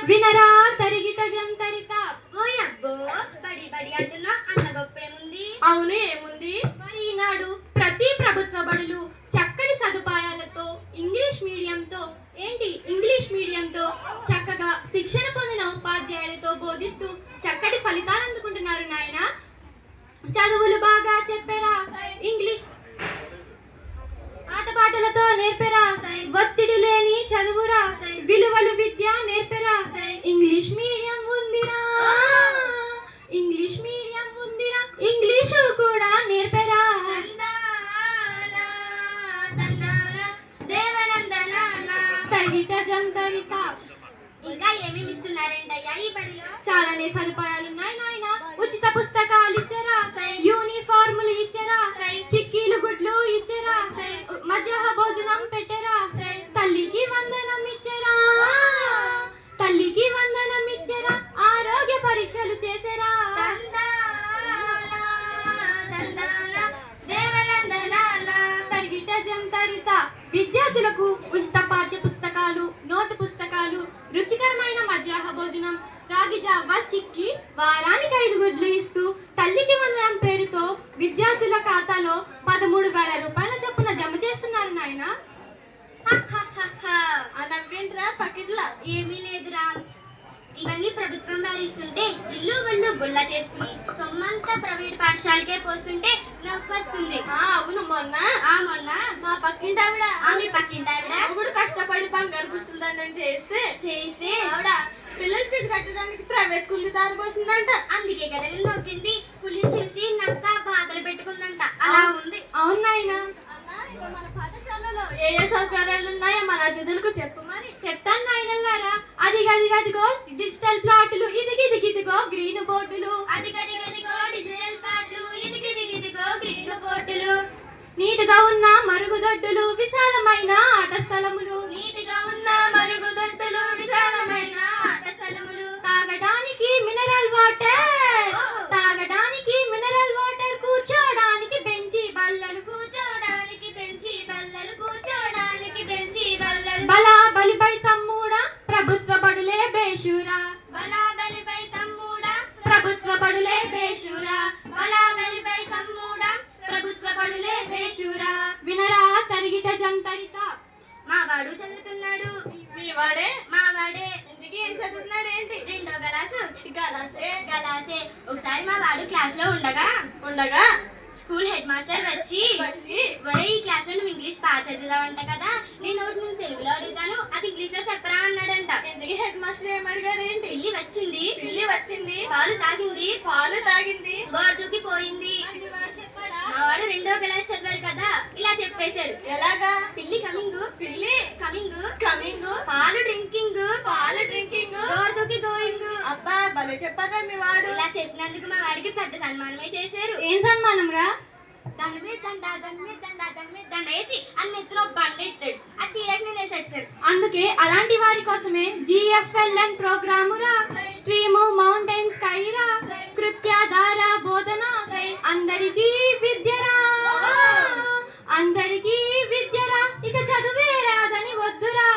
వినరా తరిగిట జంతరిత. ఓయబ్బో బడి బడి అంటున్నా అంత గొప్ప ఏముంది? అవును ఏముంది? మరి ఈనాడు ప్రతి ప్రభుత్వ బడులు చక్కటి సదుపాయాలతో ఇంగ్లీష్ మీడియంతో చక్కగా శిక్షణ పొందిన ఉపాధ్యాయులతో బోధిస్తూ చక్కటి ఫలితాలు అందుకుంటున్నారు నాయన. చదువులు బాగా చెప్పారా, ఇంగ్లీష్ ఆటపాటలతో నేర్పెరా, ఒత్తిడి లేని చదువురా, విలువలు విద్య నేర్పెరా. ఇంగ్లీష్ మీడియం ఉందిరా, ఇంగ్లీష్ మీడియం ఉందిరా, ఇంగ్లీషు కూడా నేర్పెరా. తరిగిట జంతరిత. ఇంకా ఏమేమి ఇస్తున్నారేంటయ్యా ఈ బడిలో? చాలానే సదుపాయాలున్నాయి నాయన. ఉచిత పుస్తకాలు ఇచ్చరా, యూనిఫార్ములు ఇచ్చరా, చిక్కీలు గుడ్లు ఇచ్చరా, మధ్యాహ్న భోజనం పెట్టరా, తల్లికి వందనం ఇచ్చరా, తల్లికి వందనం ఇచ్చరా, ఆరోగ్య పరీక్షలు చేసరా. తరిగిట జంతరిత. విద్యార్థులకు ఉచిత పాఠ్య పుస్తకాలు, నోటు పుస్తకాలు, రుచికరమైన మధ్యాహ్న భోజనం, రాగి జావ, చిక్కి, వారానికి 5 గుడ్లు ఇస్తూ తల్లికి వందనం పేరుతో విద్యార్థుల ఖాతాలో 13,000 రూపాయల చొప్పున జమ చేస్తున్నారు నాయన. ఆ నవ్వేంట్రా పకిట్లా? ఏమీ లేదురా, ఇవన్నీ ప్రభుత్వం వారిస్తుంటే ఇల్లు ఒళ్ళు గుల్ల చేసుకుని సొమ్మంతా ప్రైవేట్ పాఠశాలకే పోస్తుంటే నవ్వొస్తుంది. అవును మొన్న మొన్న మా పక్కింటి ఆవిడ మీ పక్కింటి ఆవిడ కూడా కష్టపడి బంగారు పుస్తులు చేయిస్తే ఆవిడ పిల్లల ఫీజు కట్టడానికి ప్రైవేట్ స్కూల్ దారి పోసిందంట. అందుకే కదా నవ్వింది. పులిని చూసి నక్క బాధలు పెట్టుకుందంట. అలా ఉంది. అవును నాయన. మన పాఠశాలలో ఏ సౌకర్యాలు ఉన్నాయో మన అతిథులకు చెప్పు మరి. చెప్తాను నాయనల్లారా. అదిగో డిజిటల్ ప్లాట్లు, ఇదిగో గ్రీన్ బోర్డులు, అదిగదిగదిగో డిజిటల్ ప్లాట్లు, ఇదిగదిగదిగో గ్రీన్ బోర్డులు, నీటుగా ఉన్న మరుగుదొడ్డులు, విశాలమైన ఆట స్థలములు, నీటిగా ఉన్న మరుగుదొడ్డులు, విశాలమైన ఆట స్థలములు, తాగడానికి మినరల్ వాటర్, కూర్చోడానికి బెంచి బల్లలు, కూర్చోడానికి బెంచి బల్లలు, కూర్చోడానికి బెంచి బల్లలు, బలా బలిపై తమ్ముడా ప్రభుత్వ బడులే బేషూరా, బలా బలిపై తమ్ముడా ప్రభుత్వ బడులే బేషూరా, బలా బలిపై తమ్ముడా ప్రభుత్వ బడులే బేషూరా. వినరా తరిగిట జంతరిత. మా వాడు చదువుతున్నాడు. మీ వాడే? మా వాడే. ఇంటికి ఏం చదువుతున్నాడు ఏంటి? 2వ క్లాసు. గలాసే. ఒకసారి మా వాడు క్లాస్ లో ఉండగా స్కూల్ హెడ్ మాస్టర్ వచ్చి ఒరే ఈ క్లాస్ లో నువ్వు ఇంగ్లీష్ బాగా చదువుతావంట కదా, నేను ఒకటి నేను తెలుగులో అడుగుతాను, అది ఇంగ్లీష్ లో చెప్పరా అన్నాడంట. ఎందుకు హెడ్ మాస్టర్ ఏమడిగారు ఏంటి? పిల్లి వచ్చింది, పాలు తాగింది, గోడ దూకి పోయింది. మా వాడు 2వ క్లాస్ చదివాడు కదా, ఇలా చెప్పేశాడు. ఎలాగా? పిల్లి కమింగ్, పాలు డ్రింకింగ్, గోడ దూకి గోయింగ్. అబ్బా భలే చెప్పారా మీ వాడు. ఇలా చెప్పినందుకు మా వాడికి పెద్ద సన్మానమే చేశారు. ఏం సన్మానం రా? దాని మీద దండ వేసి అన్ని ఎత్తులో బండెట్టాడు. అది తీయడానికి నేను వేసొచ్చాను. అందుకే అలాంటి వారి కోసమే GFLN ప్రోగ్రాము రా. స్ట్రీము మౌంటైన్ స్కై రా, కృత్యాధార బోధన, అందరికీ విద్యరా, అందరికీ విద్యరా, ఇక చదువే రాదని వద్దురా,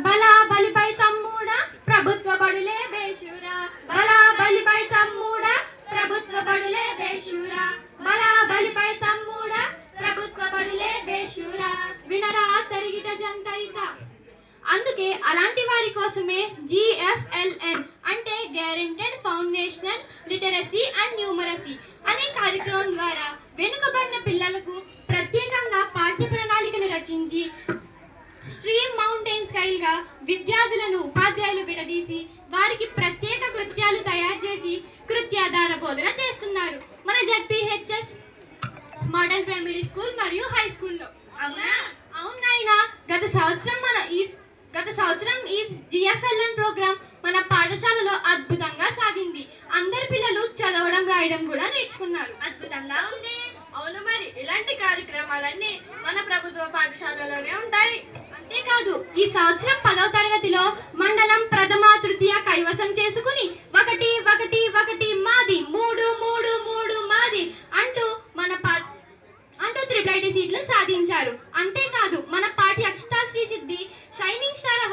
బలా బలిపై తమ్ముడా ప్రభుత్వ బడులే బేషూరా, బలా బలిపై తమ్ముడా ప్రభుత్వ బడులే బేషూరా, బలా బలిపై తమ్ముడా ప్రభుత్వ బడులే బేషూరా. వినరా తరిగిట జంతరిత. అందుకే అలాంటి వారి కోసమే GFLN అంటే guaranteed foundational literacy and numeracy అనే కార్యక్రమం ద్వారా వెనుకబడిన పిల్లలకు ప్రత్యేకంగా పాఠ్య ప్రణాళికను రచించి స్ట్రీమ్ మౌంటైన్ స్కైల్గా విద్యార్థులను ఉపాధ్యాయులు విడదీసి వారికి ప్రత్యేక కృత్యాలు తయారు చేసి కృత్యాధార బోధన చేస్తున్నారు మన ZPHS మోడల్ ప్రైమరీ స్కూల్ మరియు హై స్కూల్లో. అవును నాయనా. గత సంవత్సరం ఈ GFLN ప్రోగ్రాం మన పాఠశాలలో అద్భుతంగా సాగింది. అందరి పిల్లలు చదవడం రాయడం కూడా నేర్చుకున్నారు. అద్భుతంగా ఉంది. అవును మరి ఇలాంటి కార్యక్రమాలన్నీ మన ప్రభుత్వ పాఠశాలలోనే ఉంటాయి. అంతేకాదు ఈ సంవత్సరం 10వ తరగతిలో మండలం ప్రథమ తృతీయ కైవసం చేసుకుని 1 1 1 మాది 3 3 3 మాది అంటూ మన IIT సీట్లు సాధించారు. అంతేకాదు మన పాఠ్య అక్షతా శ్రీ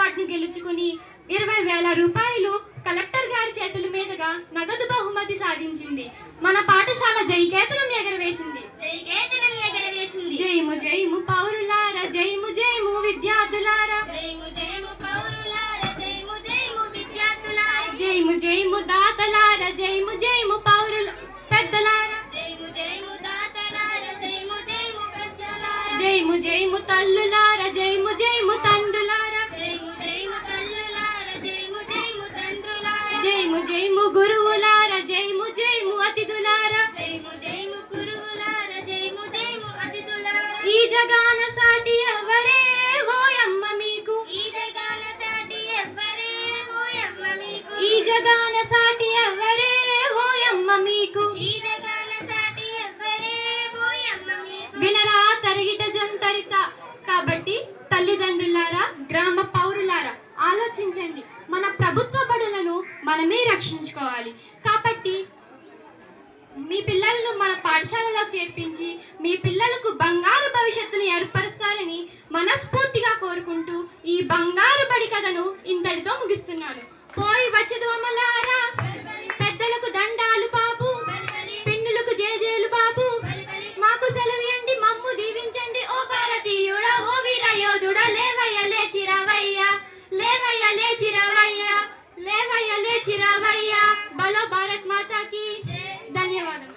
అవార్డును గెలుచుకుని 20,000 రూపాయలు కలెక్టర్ గారి చేతుల మీదుగా నగదు బహుమతి సాధించింది. మన పాఠశాల జైకేతనం ఎగరవేసింది. జైము జైము పౌరులారా, జైము జైము విద్యార్థులారా, జైము జైము పౌరులారా, జైము జైము విద్యార్థులారా, జైము జైము దాతలారా, జైము జైము పౌరుల పెద్దలారా, జైము జైము దాతలారా, జైము జైము పెద్దలారా, జైము జైము తల్లులారా, జైము జైము తండ్రులారా, జైము జైము తల్లులారా, జైము జైము తండ్రులారా, జైము జైము గురువులారా, జైము జైము అతిథులారా, జైము జైము గురువులారా, జైము జైము అతిథులారా, ఈ జగాన సాటి ఎవరే ఓయమ్మ మీకు, ఈ జగాన సాటి ఎవ్వరే ఓయమ్మ మీకు, ఈ జగాన సాటి ఎవరే ఓయమ్మ మీకు, ఈ జగాన సాటి ఎవ్వరే ఓయమ్మ మీకు. వినరా తరిగిట జంతరిత. కాబట్టి తల్లిదండ్రులారా, గ్రామ పౌరులారా, ఆలోచించండి. మన ప్రభుత్వ బడులను మనమే రక్షించుకోవాలి. కాబట్టి మీ పిల్లలను మన పాఠశాలలో చేర్పించి మీ పిల్లలకు బంగారు భవిష్యత్తును ఏర్పరుస్తారని మనస్ఫూర్తిగా కోరుకుంటూ ఈ బంగారు బడి కథను ఇంతటితో ముగిస్తున్నాను. పోయి